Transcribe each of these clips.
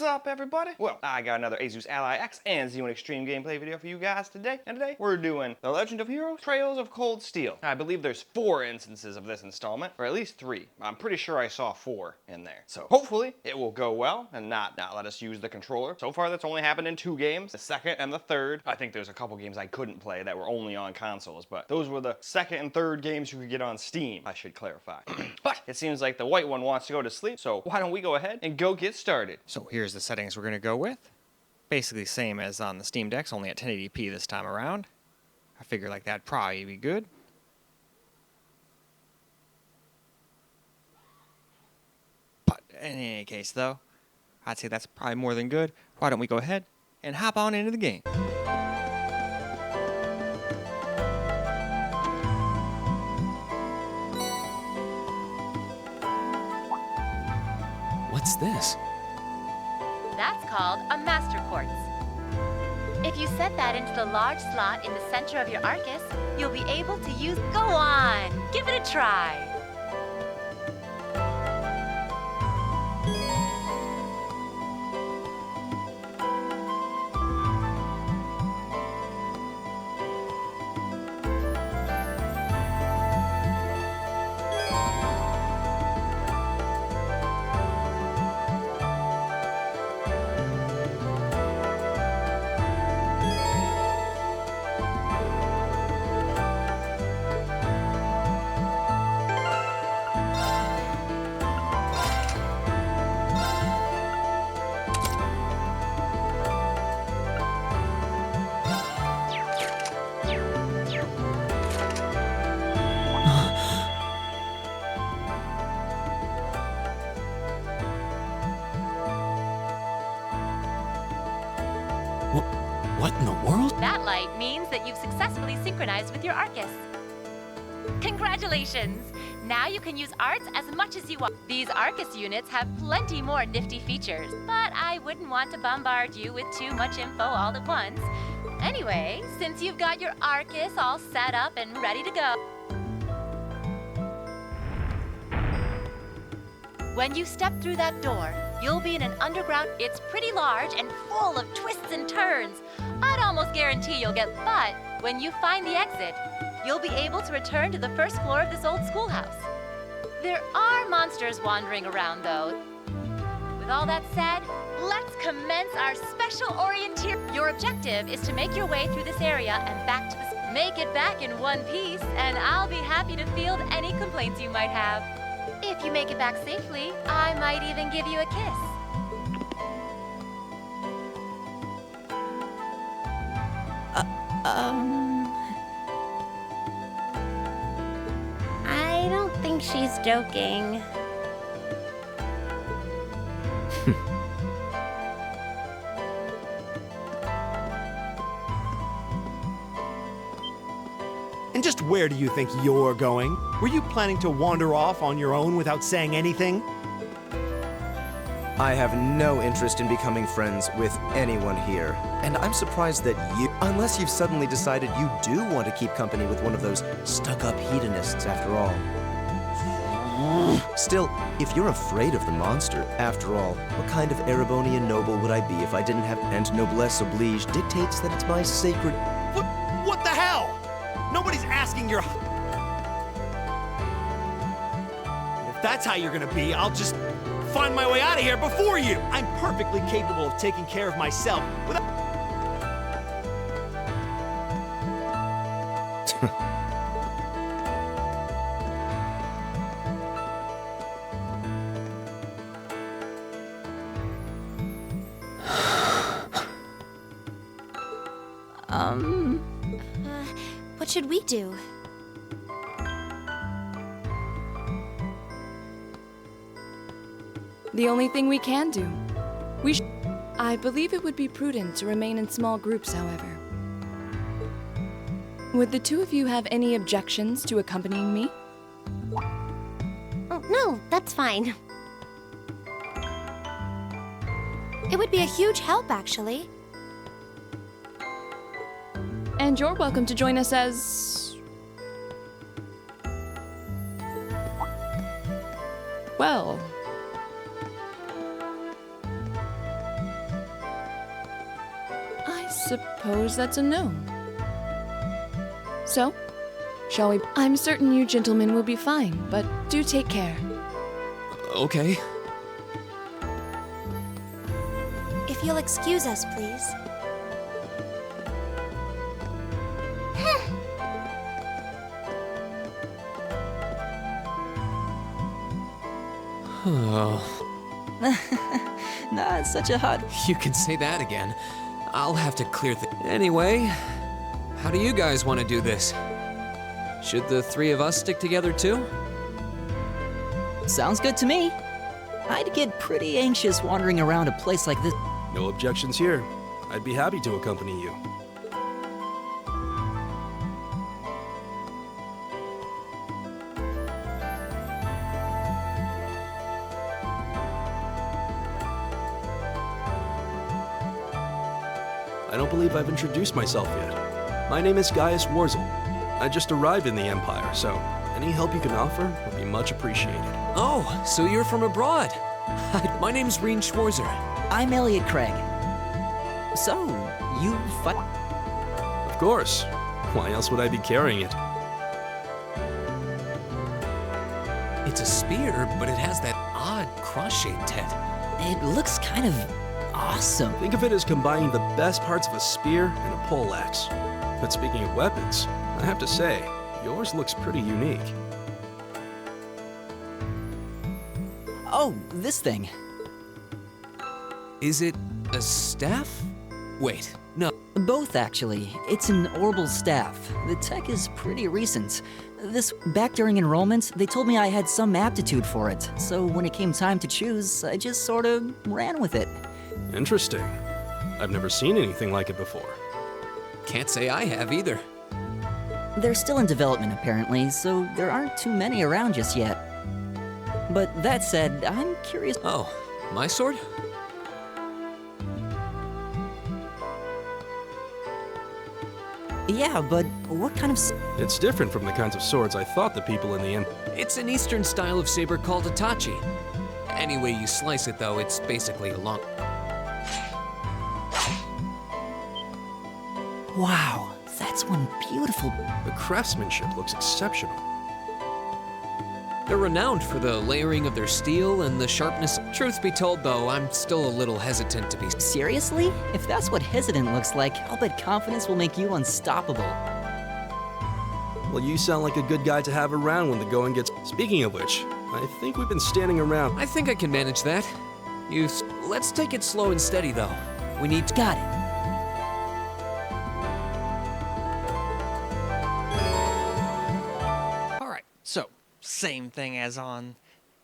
up, everybody? Well, I got another Asus Ally X and Z1 Extreme gameplay video for you guys today. And today, we're doing The Legend of Heroes Trails of Cold Steel. I believe there's 4 instances of this installment, or at least 3. I'm pretty sure I saw 4 in there. So hopefully, it will go well and not let us use the controller. So far, that's only happened in 2 games, the second and the third. I think there's a couple games I couldn't play that were only on consoles, but those were the second and third games you could get on Steam, I should clarify. But it seems like the white one wants to go to sleep, so why don't we go ahead and go get started. So here's the settings we're going to go with. Basically same as on the Steam Decks, only at 1080p this time around. I figure like that'd probably be good. But in any case though, I'd say that's probably more than good. Why don't we go ahead and hop on into the game. What's this? That's called a master quartz. If you set that into the large slot in the center of your Arcus, you'll be able to use... Go on! Give it a try! What in the world? That light means that you've successfully synchronized with your Arcus. Congratulations! Now you can use arts as much as you want. These Arcus units have plenty more nifty features, but I wouldn't want to bombard you with too much info all at once. Anyway, since you've got your Arcus all set up and ready to go, when you step through that door, you'll be in an underground. It's pretty large and full of twists and turns. I'd almost guarantee you'll get, but when you find the exit, you'll be able to return to the first floor of this old schoolhouse. There are monsters wandering around, though. With all that said, let's commence our special orienteer. Your objective is to make your way through this area and back to the... Make it back in one piece, and I'll be happy to field any complaints you might have. If you make it back safely, I might even give you a kiss. I don't think she's joking. And just where do you think you're going? Were you planning to wander off on your own without saying anything? I have no interest in becoming friends with anyone here, and I'm surprised that you, unless you've suddenly decided you do want to keep company with one of those stuck-up hedonists after all. Still, if you're afraid of the monster, after all, what kind of Erebonian noble would I be if I didn't have... And noblesse oblige dictates that it's my sacred... What the hell? Nobody's asking your... If that's how you're gonna be, I'll just find my way out of here before you! I'm perfectly capable of taking care of myself without... What should we do? The only thing we can do. I believe it would be prudent to remain in small groups, however. Would the two of you have any objections to accompanying me? Oh, no, that's fine. It would be a huge help, actually. And you're welcome to join us as... well... suppose that's a no. So, shall we? I'm certain you gentlemen will be fine, but do take care. Okay. If you'll excuse us, please. Oh, Not such a hot. you can say that again. I'll have to clear Anyway, how do you guys want to do this? Should the three of us stick together too? Sounds good to me. I'd get pretty anxious wandering around a place like this. No objections here. I'd be happy to accompany you. I don't believe I've introduced myself yet. My name is Gaius Warzel. I just arrived in the Empire, so any help you can offer would be much appreciated. Oh, so you're from abroad. Hi, my name's Reen Schwarzer. I'm Elliot Craig. So, you fight? Of course. Why else would I be carrying it? It's a spear, but it has that odd cross-shaped head. It looks kind of awesome. Think of it as combining the best parts of a spear and a poleaxe. But speaking of weapons, I have to say, yours looks pretty unique. Oh, this thing. Is it a staff? Wait, no. Both, actually. It's an orbital staff. The tech is pretty recent. Back during enrollment, they told me I had some aptitude for it. So when it came time to choose, I just sort of ran with it. Interesting. I've never seen anything like it before. Can't say I have either. They're still in development, apparently, so there aren't too many around just yet. But that said, I'm curious. Oh, my sword? Yeah, but what kind of... It's different from the kinds of swords I thought the people in the It's an eastern style of saber called Itachi. Any way you slice it, though, it's basically a long... Wow, that's one beautiful... The craftsmanship looks exceptional. They're renowned for the layering of their steel and the sharpness. Truth be told, though, I'm still a little hesitant to be... Seriously? If that's what hesitant looks like, I'll bet confidence will make you unstoppable. Well, you sound like a good guy to have around when the going gets... Speaking of which, I think we've been standing around... I think I can manage that. Let's take it slow and steady, though. We need to... Got it. So, same thing as on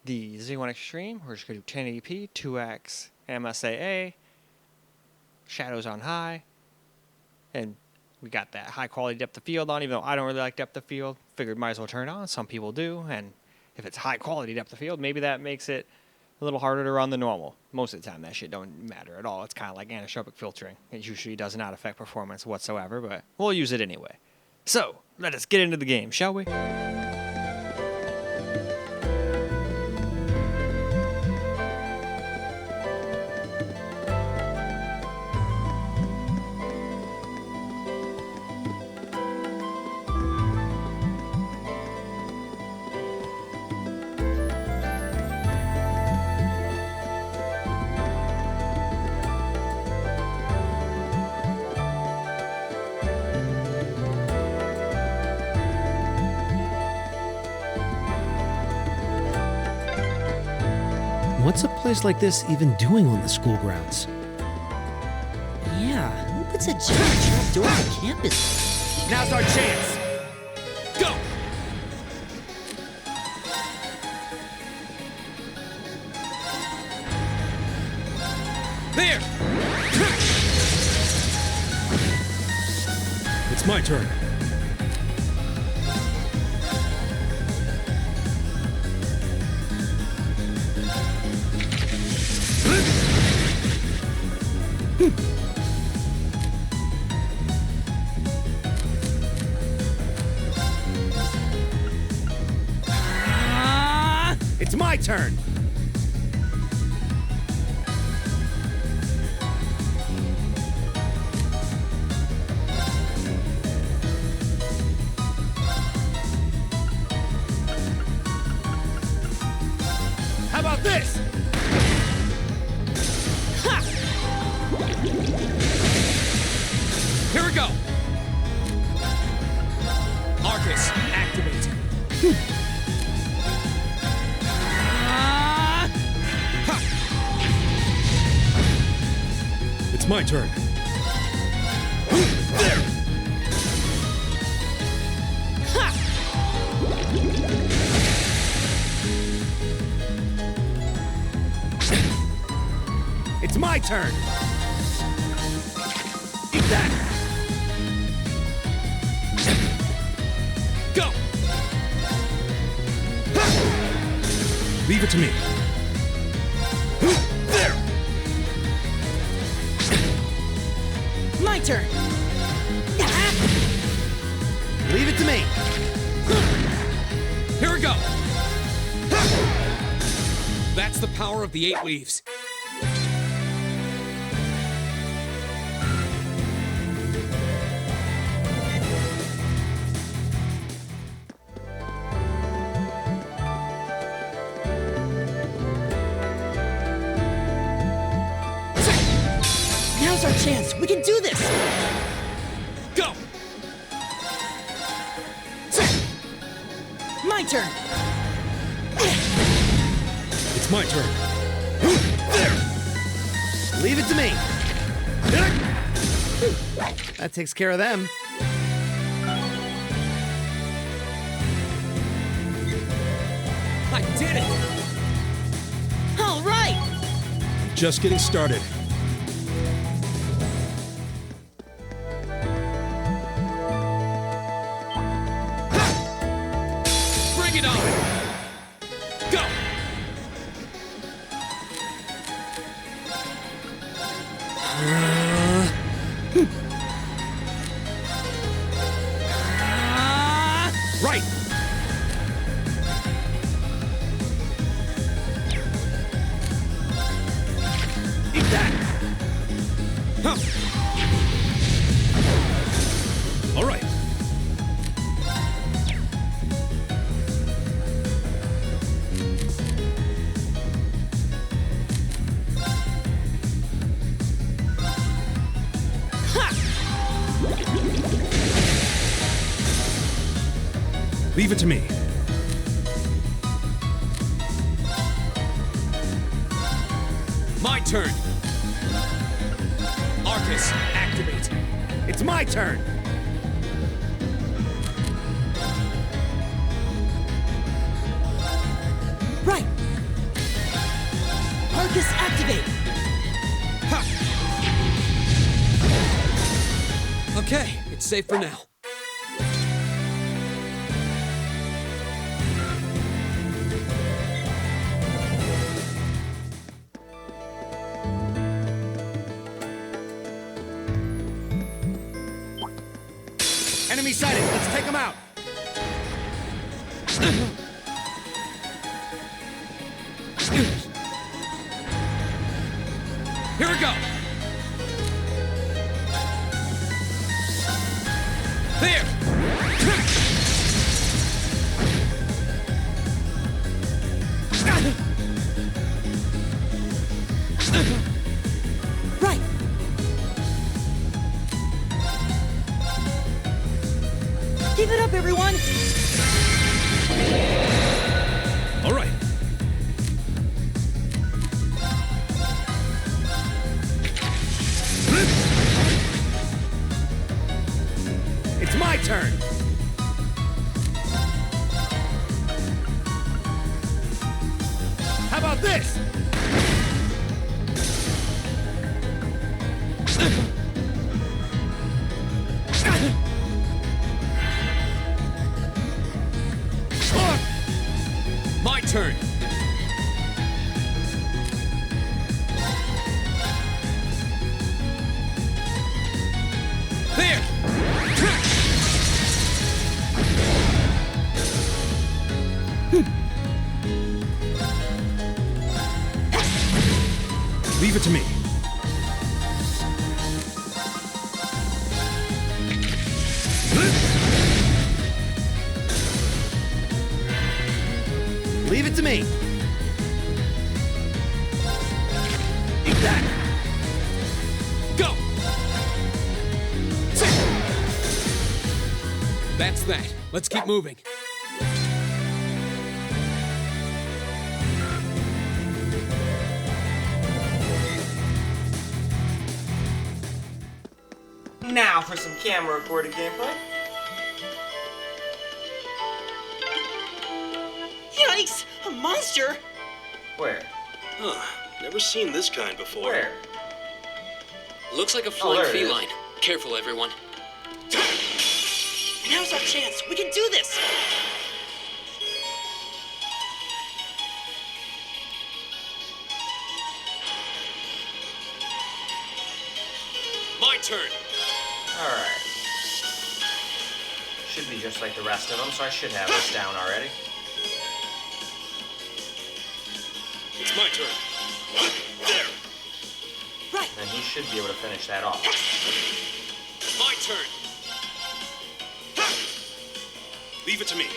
the Z1 Extreme. We're just going to do 1080p, 2x MSAA, shadows on high, and we got that high quality depth of field on, even though I don't really like depth of field. Figured might as well turn it on. Some people do, and if it's high quality depth of field, maybe that makes it a little harder to run than normal. Most of the time, that shit don't matter at all. It's kind of like anisotropic filtering. It usually does not affect performance whatsoever, but we'll use it anyway. So, let us get into the game, shall we? What's a place like this even doing on the school grounds? Yeah, who puts a giant trapdoor on campus? Now's our chance. Go! There! It's my turn. It's my turn! It's my turn. There! Ha! It's my turn! Eat that! Go! Leave it to me. There! My turn! Leave it to me. Here we go! That's the power of the 8 leaves. Now's our chance. We can do this. Go! My turn. It's my turn. There! Leave it to me. That takes care of them. I did it! All right. Just getting started. Bring it on! Go! Right! Eat that! Huh. All right. Leave it to me. My turn! Arcus, activate! It's my turn. Right. Arcus activate. Ha! Okay, it's safe for now. Enemy sighted. Let's take them out. Here we go! There! Right. Keep it up, everyone. All right. It's my turn. How about this? My turn! There! Leave it to me. Leave it to me. Eat that. Go! That's that. Let's keep moving. Now for some camera recorded gameplay. Yikes! A monster? Where? Huh. Never seen this kind before. Where? Looks like a Oh, flying there it is. feline. Careful, everyone. Now's our chance. We can do this. My turn. Alright. Should be just like the rest of them, so I should have this down already. It's my turn. There. Right. And he should be able to finish that off. My turn. Leave it to me.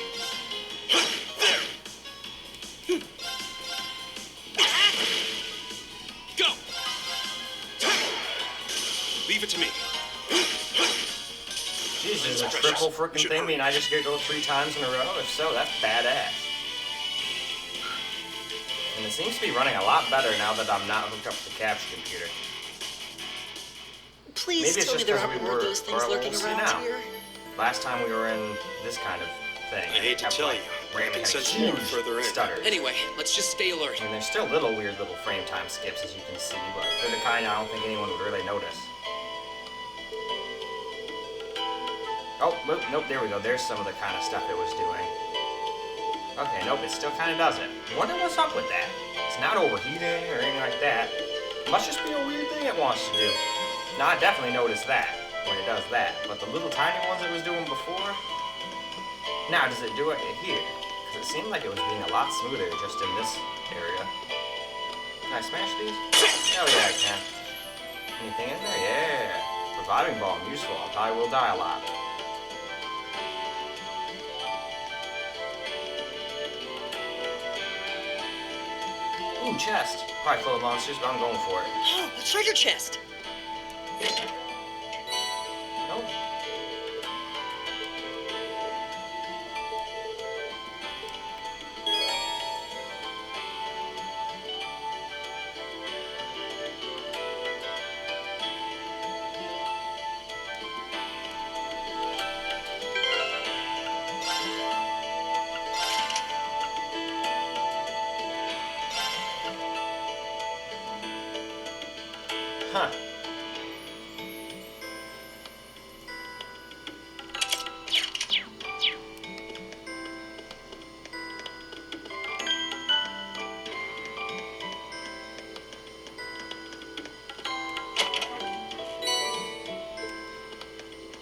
There. Go. Leave it to me. Jesus, a triple frickin' thing mean I just get to go 3 times in a row? If so, that's badass. And it seems to be running a lot better now that I'm not hooked up to the capture computer. Please Maybe it's tell me just there 'cause aren't we more of were- those things or lurking we'll see around now. here. Last time we were in this kind of thing. I hate to tell you, I can sense more further in. Stutters. Anyway, let's just stay alert. And there's still little weird little frame time skips, as you can see, but they're the kind I don't think anyone would really notice. Oh, nope, there we go. There's some of the kind of stuff it was doing. Okay, nope, it still kind of does it. I wonder what's up with that. It's not overheating or anything like that. It must just be a weird thing it wants to do. Now, I definitely noticed that when it does that, but the little tiny ones it was doing before, now does it do it here? Because it seemed like it was being a lot smoother just in this area. Can I smash these? Hell yeah, I can. Anything in there? Yeah. Reviving bomb, useful. I probably will die a lot. Ooh, chest. Probably full of monsters, but I'm going for it. Oh, a treasure chest. Nope. Huh.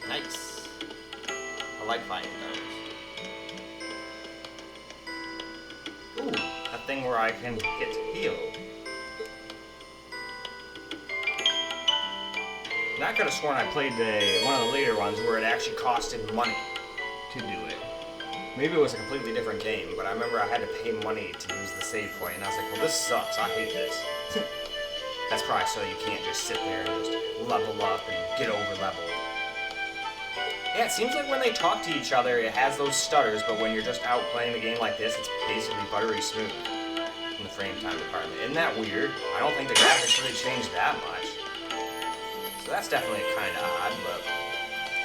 Nice. I like finding those. Ooh, a thing where I can get healed. And I could have sworn I played one of the later ones where it actually costed money to do it. Maybe it was a completely different game, but I remember I had to pay money to use the save point, and I was like, well, this sucks. I hate this. That's probably so you can't just sit there and just level up and get over leveled. Yeah, it seems like when they talk to each other, it has those stutters, but when you're just out playing the game like this, it's basically buttery smooth in the frame time department. Isn't that weird? I don't think the graphics really changed that much. So that's definitely kind of odd, but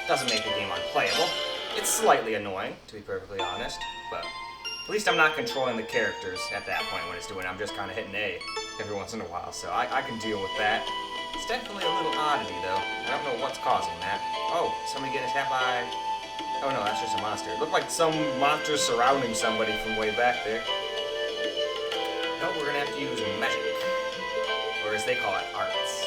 doesn't make the game unplayable. It's slightly annoying, to be perfectly honest, but at least I'm not controlling the characters at that point when it's doing it. I'm just kind of hitting A every once in a while, so I can deal with that. It's definitely a little oddity, though. I don't know what's causing that. Oh, somebody getting attacked by... Oh no, that's just a monster. It looked like some monster surrounding somebody from way back there. No, we're gonna have to use magic. Or as they call it, arts.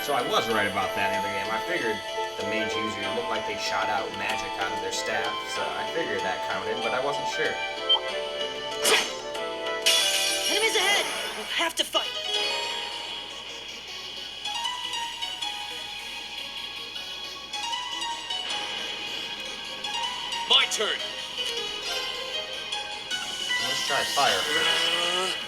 So I was right about that in the game. I figured the mage user looked like they shot out magic out of their staff, so I figured that counted, but I wasn't sure. Enemies ahead! We'll have to fight. My turn. Let's try fire first.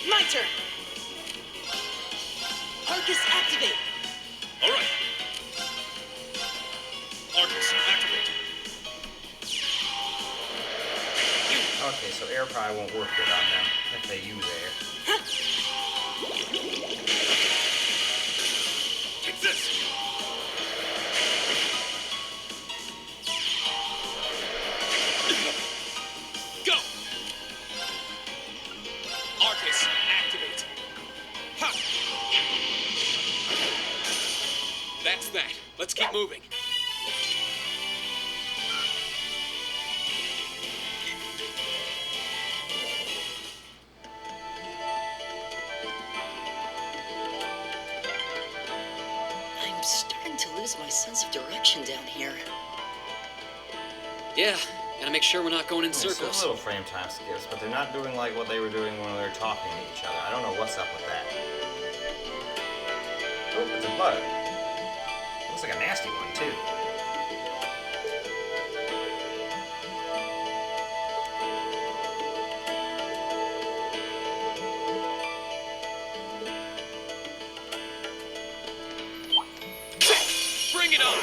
My turn. activate. All right. Arcus, activate. Okay, so air probably won't work good on them if they use air. It's this. Go. Arcus, activate. Ha. That's that. Let's keep moving. I'm starting to lose my sense of direction down here. Yeah, gotta make sure we're not going in There's circles. little frame time skips, but they're not doing like what they were doing when they were talking to each other. I don't know what's up with that. Oh, it's a bug. Looks like a nasty one, too. Bring it on.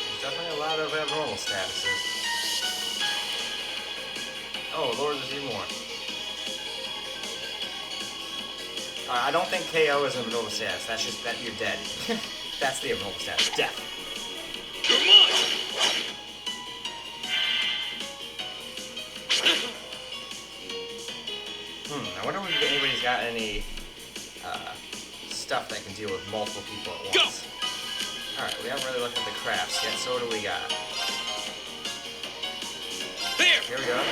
There's definitely a lot of abnormal statuses. Oh, Lord, there's even more. I don't think KO is an abnormal status. That's just that you're dead. That's the abnormal status. Death. You're mine. I wonder if anybody's got any stuff that can deal with multiple people at once. Alright, we haven't really looked at the crafts yet, so what do we got? There. Here we go.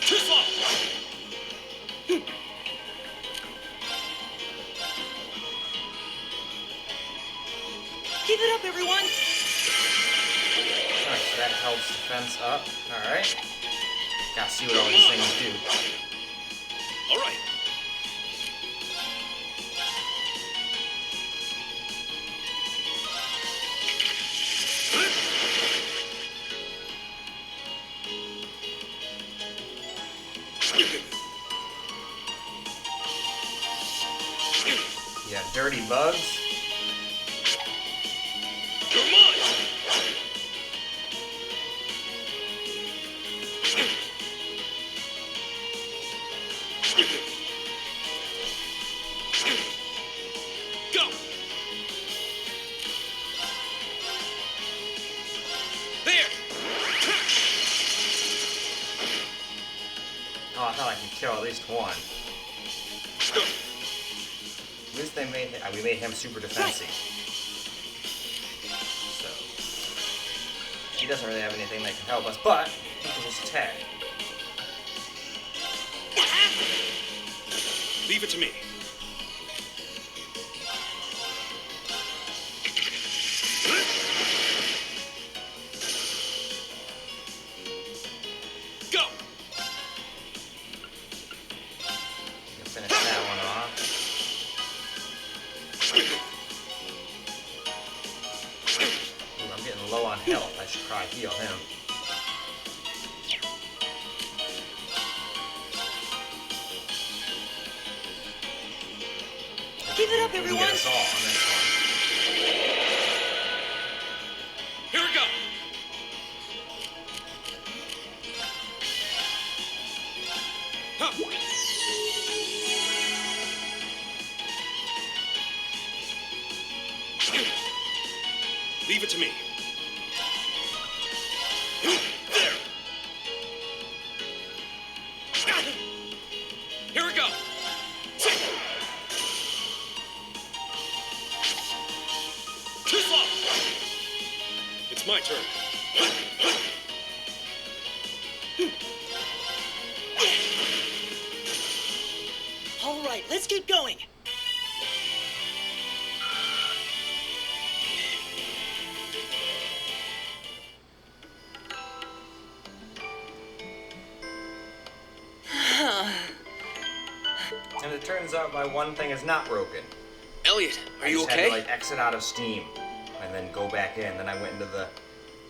Too slow. Keep it up, everyone! Alright, so that helps defense up. Alright. Gotta see what all these things do. All right. Yeah, dirty bugs. You're mine. Go. There. Oh, I thought I could kill at least one. At least they made we made him super defensive. So he doesn't really have anything that can help us, but he can just attack. Leave it to me. Go. You can finish that one off. Ooh, I'm getting low on health. I should probably heal him. Keep it up, He can everyone! get us all on this one. Here we go. Huh. Leave it to me. There. Here we go. Too slow. It's my turn. All right, let's keep going. And it turns out my one thing is not broken. Elliot, are I you just okay? had to like exit out of Steam and then go back in. Then I went into the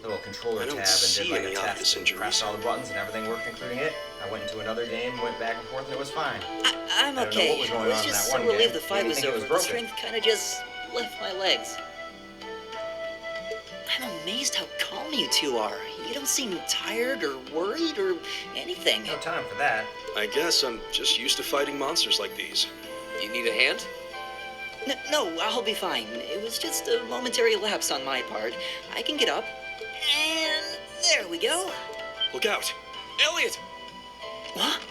little controller I don't tab and see did like a any test obvious and injuries. pressed all the buttons and everything worked, including it. I went into another game, went back and forth, and it was fine. I'm I don't know okay. what was going I was on in just that so one relieved game. the fight Made me was think it over. was The broken. strength kind of just left my legs. I'm amazed how calm you two are. You don't seem tired or worried or anything. No time for that. I guess I'm just used to fighting monsters like these. You need a hand? No, I'll be fine. It was just a momentary lapse on my part. I can get up. And there we go. Look out! Elliot! What?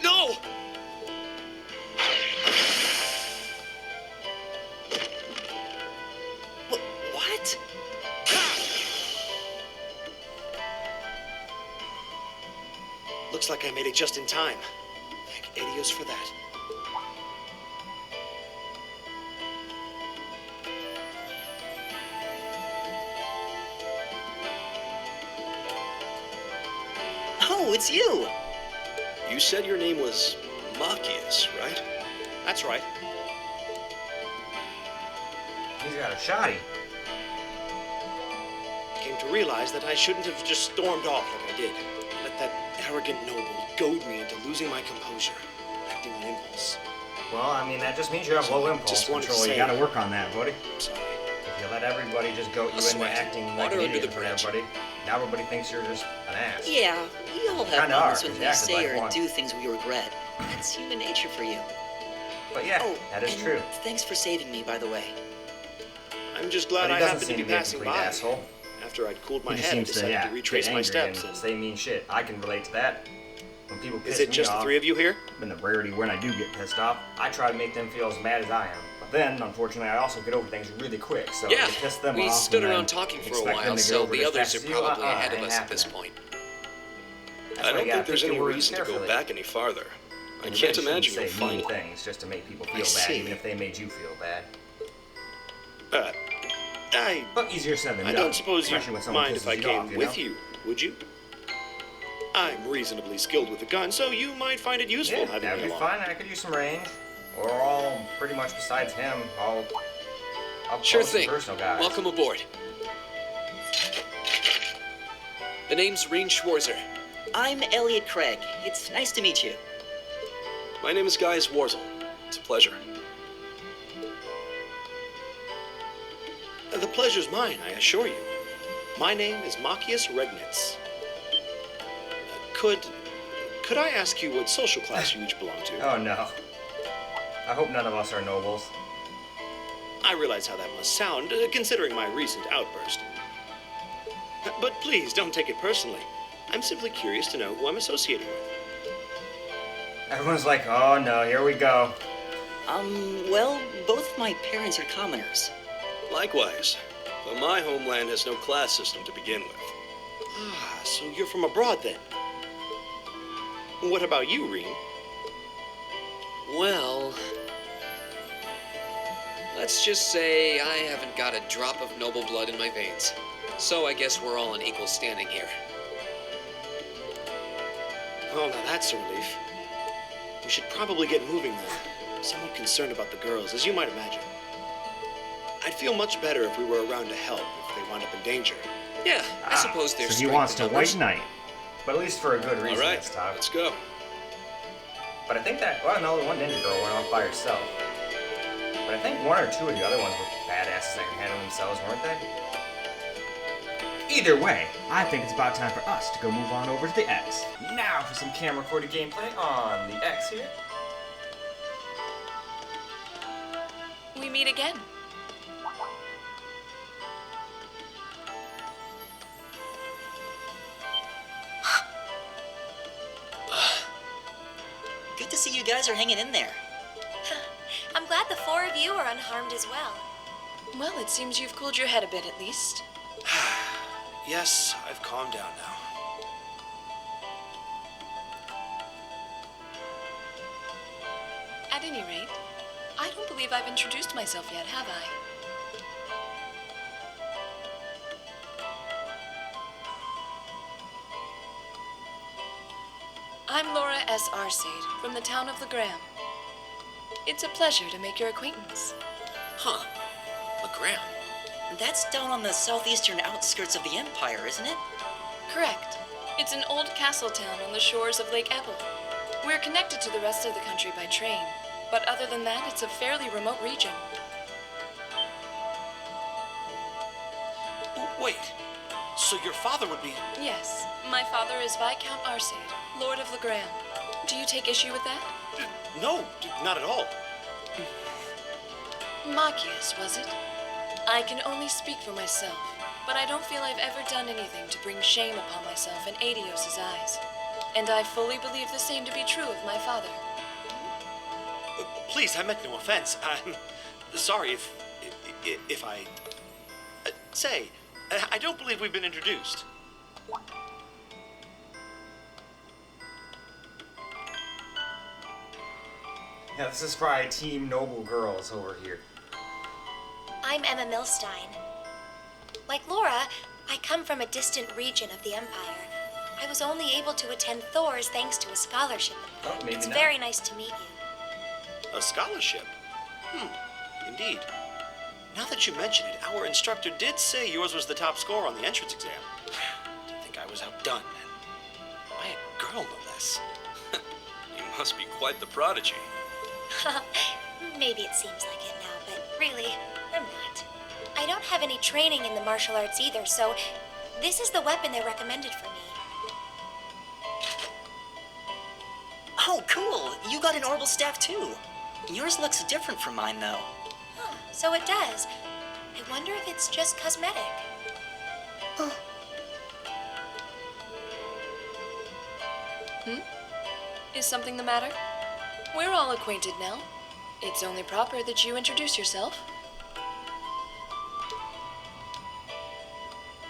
No! What? Looks like I made it just in time. Thank Adios for that. Oh, it's you! You said your name was Machias, right? That's right. He's got a shotty. Came to realize that I shouldn't have just stormed off like I did. Let that arrogant noble goad me into losing my composure, acting on impulse. Well, I mean, that just means you have low impulse Just wanted to control. You say- gotta work on that, buddy. Sorry. If you let everybody just goat you into sweat. acting like Water an under idiot the in front of bridge. everybody, now everybody thinks you're just an ass. Yeah, we all have Kinda are, moments 'cause when you we acted say like or one. do things we regret. That's human nature for you. But yeah, Oh, that is and true. Thanks for saving me, by the way. I'm just But glad he I doesn't happened to seem be to be a passing complete by. asshole. After I'd cooled my He just head, I seems to, decided yeah, to retrace get my angry steps. and And say mean shit. I can relate to that. When people piss is it me just off, the three of you here? in the rarity when I do get pissed off, I try to make them feel as mad as I am. But then, unfortunately, I also get over things really quick, so Yeah, to piss them we off stood and around then talking for a expect them while, to get so over it the as others fast are as you, probably ahead of ain't us at this happening. point. That's I why don't you gotta think there's pick any your words reason to go carefully. back any farther. I And can't really shouldn't imagine say you'll find mean one. things just to make people feel I bad, see. even if they made you feel bad. I But easier said than done. don't suppose especially you'd when someone mind if I pisses came off, with know? you, would you? I'm reasonably skilled with a gun, so you might find it useful Yeah, having that'd me be along. fine. I could use some range. We're all pretty much, besides him, all up Sure close and thing. personal guys. Welcome aboard. The name's Reen Schwarzer. I'm Elliot Craig. It's nice to meet you. My name is Gaius Warzel. It's a pleasure. The pleasure's mine, I assure you. My name is Machias Regnitz. Could I ask you what social class you each belong to? Oh no. I hope none of us are nobles. I realize how that must sound, considering my recent outburst. But please, don't take it personally. I'm simply curious to know who I'm associating with. Everyone's like, oh no, here we go. Well, both of my parents are commoners. Likewise, but my homeland has no class system to begin with. Ah, so you're from abroad then? What about you, Reen? Well, let's just say I haven't got a drop of noble blood in my veins. So I guess we're all on equal standing here. Oh, now that's a relief. We should probably get moving then. I'm somewhat concerned about the girls, as you might imagine. I'd feel much better if we were around to help if they wound up in danger. Yeah, I suppose there's So he strength wants in to numbers. white knight. But at least for a good reason All right, this time. let's go. But I think that, well, no, the one ninja girl went off by herself. But I think one or two of the other ones were badasses that can handle themselves, weren't they? Either way, I think it's about time for us to go move on over to the X. Now for some camera recorded gameplay on the X here. We meet again. Good to see you guys are hanging in there. I'm glad the four of you are unharmed as well. Well, it seems you've cooled your head a bit at least. Yes, I've calmed down now. At any rate, I don't believe I've introduced myself yet, have I? I'm Laura S. Arcade from the town of Legram. It's a pleasure to make your acquaintance. Huh. Legram. That's down on the southeastern outskirts of the Empire, isn't it? Correct. It's an old castle town on the shores of Lake Ebble. We're connected to the rest of the country by train, but other than that, it's a fairly remote region. Wait, so your father would be... Yes, my father is Viscount Arcade, Lord of Legram. Do you take issue with that? No, not at all. Machias, was it? I can only speak for myself, but I don't feel I've ever done anything to bring shame upon myself in Adios's eyes. And I fully believe the same to be true of my father. Please, I meant no offense. I'm sorry if I... say, I don't believe we've been introduced. Yeah, this is probably Team Noble Girls over here. I'm Emma Milstein. Like Laura, I come from a distant region of the Empire. I was only able to attend Thor's thanks to a scholarship. Oh, maybe it's not. very nice to meet you. A scholarship? Indeed. Now that you mention it, our instructor did say yours was the top score on the entrance exam. Do you think I was outdone? By a girl, no less. You must be quite the prodigy. Maybe it seems like it now, but really, I'm not. I don't have any training in the martial arts either, so this is the weapon they recommended for me. Oh, cool. You got an orbital staff too. Yours looks different from mine, though. Huh, so it does. I wonder if it's just cosmetic. Is something the matter? We're all acquainted now. It's only proper that you introduce yourself.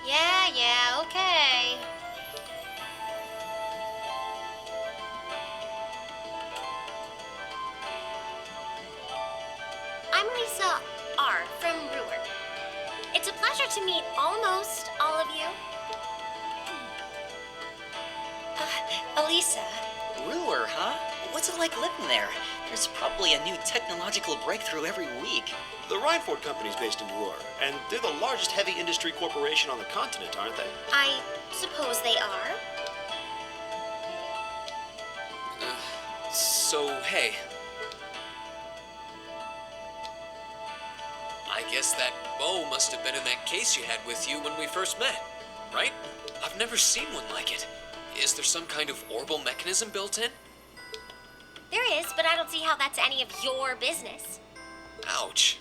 Yeah, okay. I'm Lisa R. from Brewer. It's a pleasure to meet almost all of you. Elisa. Brewer, huh? What's it like living there? There's probably a new technological breakthrough every week. The Rhineford Company's based in Roar, and they're the largest heavy industry corporation on the continent, aren't they? I suppose they are. So, hey. I guess that bow must have been in that case you had with you when we first met, right? I've never seen one like it. Is there some kind of orbital mechanism built in? There is, but I don't see how that's any of your business. Ouch.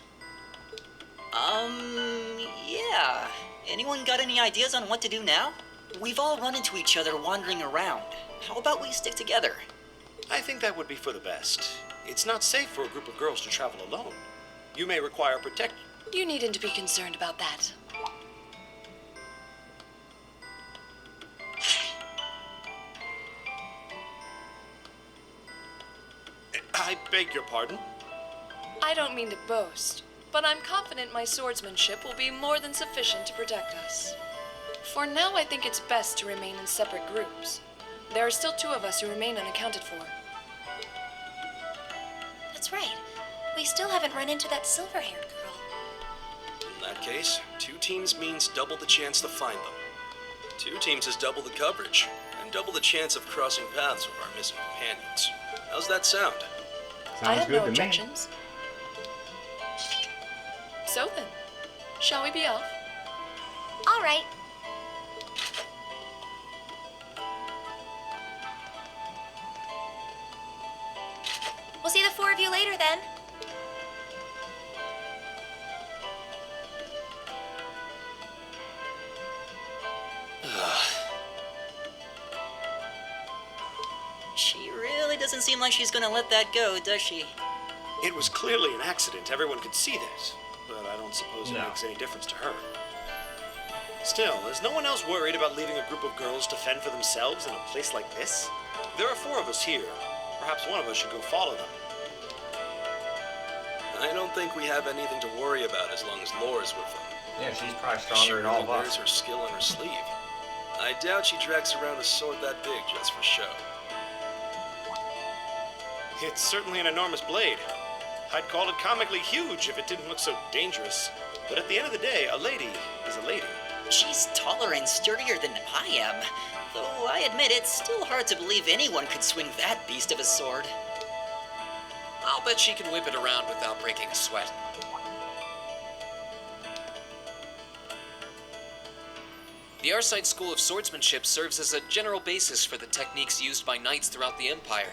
Yeah. Anyone got any ideas on what to do now? We've all run into each other wandering around. How about we stick together? I think that would be for the best. It's not safe for a group of girls to travel alone. You may require protection. You needn't to be concerned about that. I beg your pardon? I don't mean to boast, but I'm confident my swordsmanship will be more than sufficient to protect us. For now, I think it's best to remain in separate groups. There are still 2 of us who remain unaccounted for. That's right. We still haven't run into that silver-haired girl. In that case, 2 teams means double the chance to find them. 2 teams is double the coverage, and double the chance of crossing paths with our missing companions. How's that sound? I have no good to me. objections. So then, shall we be off? All right. We'll see the 4 of you later then. She really doesn't seem like she's gonna let that go, does she? It was clearly an accident. Everyone could see that. But I don't suppose it makes any difference to her. Still, is no one else worried about leaving a group of girls to fend for themselves in a place like this? There are 4 of us here. Perhaps one of us should go follow them. I don't think we have anything to worry about as long as Laura's with them. Yeah, she's probably She stronger than all really of wears us. her skill on her sleeve. I doubt she drags around a sword that big just for show. It's certainly an enormous blade. I'd call it comically huge if it didn't look so dangerous. But at the end of the day, a lady is a lady. She's taller and sturdier than I am. Though I admit it's still hard to believe anyone could swing that beast of a sword. I'll bet she can whip it around without breaking a sweat. The Arcite School of Swordsmanship serves as a general basis for the techniques used by knights throughout the Empire.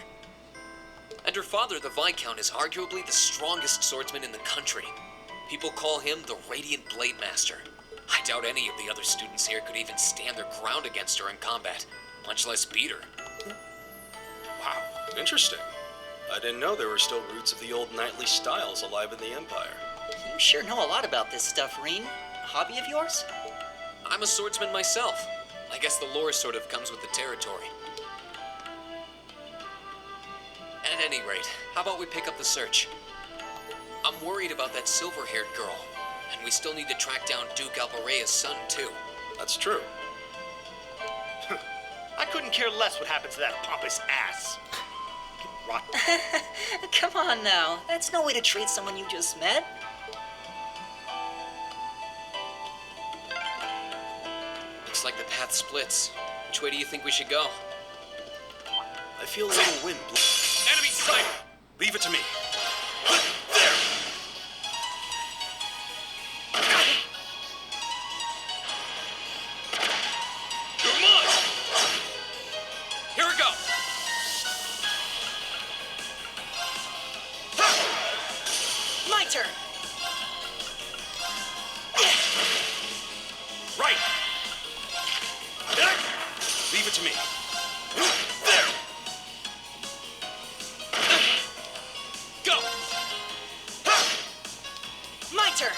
And her father, the Viscount, is arguably the strongest swordsman in the country. People call him the Radiant Blade Master. I doubt any of the other students here could even stand their ground against her in combat, much less beat her. Wow, interesting. I didn't know there were still roots of the old knightly styles alive in the Empire. You sure know a lot about this stuff, Reen. A hobby of yours? I'm a swordsman myself. I guess the lore sort of comes with the territory. At any rate, how about we pick up the search? I'm worried about that silver-haired girl, and we still need to track down Duke Alparea's son, too. That's true. I couldn't care less what happens to that pompous ass. Rot. Come on now, that's no way to treat someone you just met. Looks like the path splits. Which way do you think we should go? I feel a little wind. Enemy sighted! Leave it to me. There! Come on! Here we go! My turn! Right! Leave it to me. There! Go! My turn!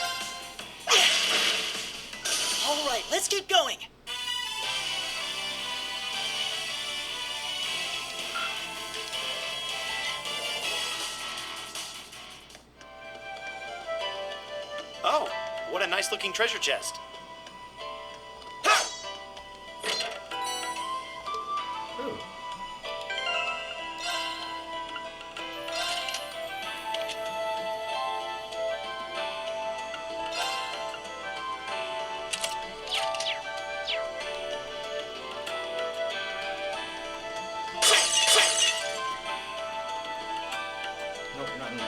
All right, let's keep going. Oh, what a nice looking treasure chest. Nope, not in there.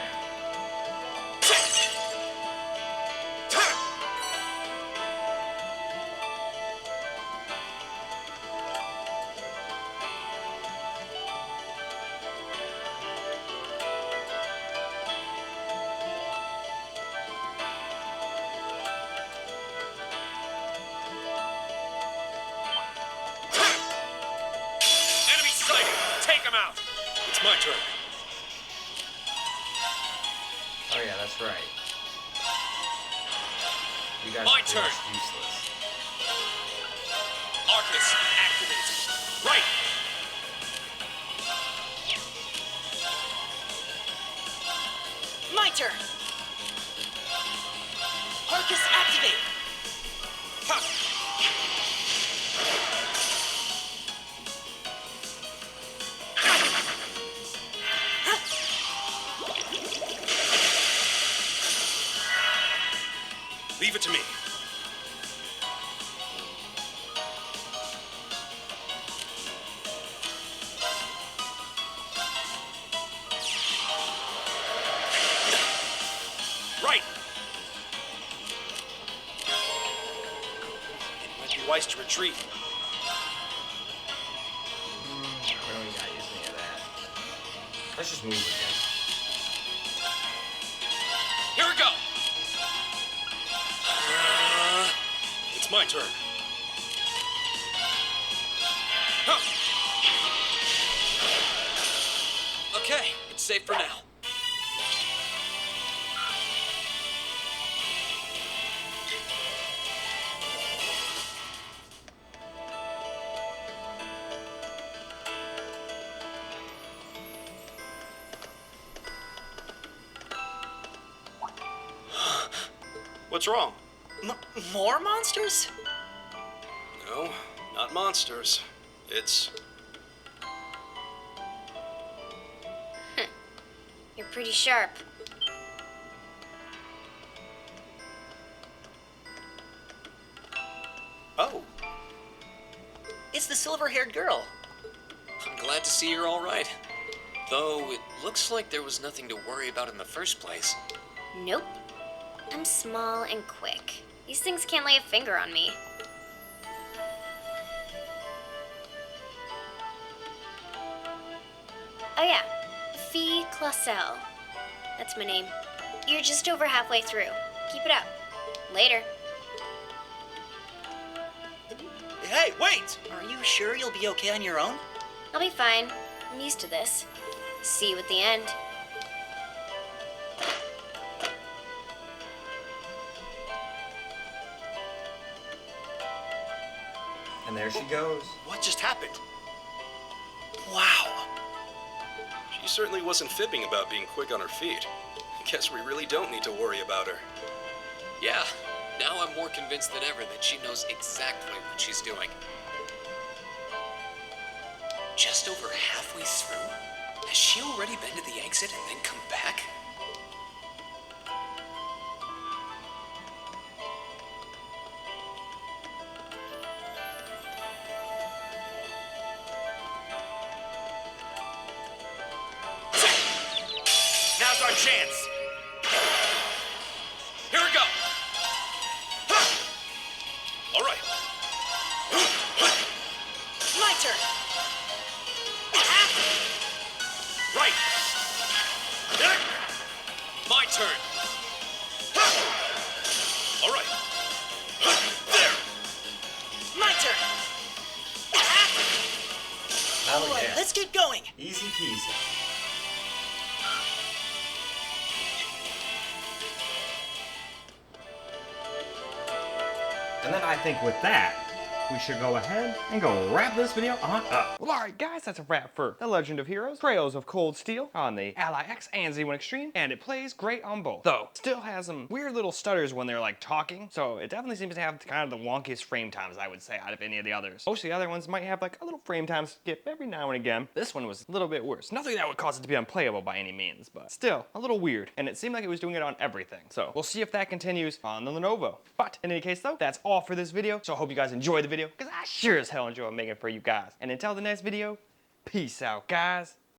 Enemy sighted! Take him out! It's my turn. Oh yeah, that's right. You guys My are turn. just useless. Arcus, activate! Right! My turn! Arcus, activate! Leave it to me. Right! It might be wise to retreat. We don't got to use any of that. Let's just move again. Here we go! It's my turn. Okay, it's safe for now. What's wrong? More monsters? No, not monsters. It's... pretty sharp. Oh, It's the silver-haired girl. I'm glad to see you're all right. Though it looks like there was nothing to worry about in the first place. Nope. I'm small and quick. These things can't lay a finger on me. Oh yeah, Fee Clausel. That's my name. You're just over halfway through. Keep it up. Later. Hey, wait! Are you sure you'll be okay on your own? I'll be fine. I'm used to this. See you at the end. And there she goes. what just happened? Wow. She certainly wasn't fibbing about being quick on her feet. Guess we really don't need to worry about her. Yeah, now I'm more convinced than ever that she knows exactly what she's doing. Just over halfway through? Has she already been to the exit and then come back? Now's our chance. Here we go! All right. My turn! Right. My turn! All right. There. My turn! Oh, Alright, let's get going! Easy peasy. And then I think with that, we should go ahead and go wrap this video on up. Well, alright guys, that's a wrap for The Legend of Heroes, Trails of Cold Steel on the Ally X and Z1 Extreme, and it plays great on both. Though, still has some weird little stutters when they're like talking, so it definitely seems to have kind of the wonkiest frame times, I would say, out of any of the others. Most of the other ones might have like a little frame time skip every now and again. This one was a little bit worse. Nothing that would cause it to be unplayable by any means, but still, a little weird, and it seemed like it was doing it on everything. So, we'll see if that continues on the Lenovo. But, in any case though, that's all for this video, so I hope you guys enjoyed the video, because I sure as hell enjoy making it for you guys. And until the next video, peace out, guys.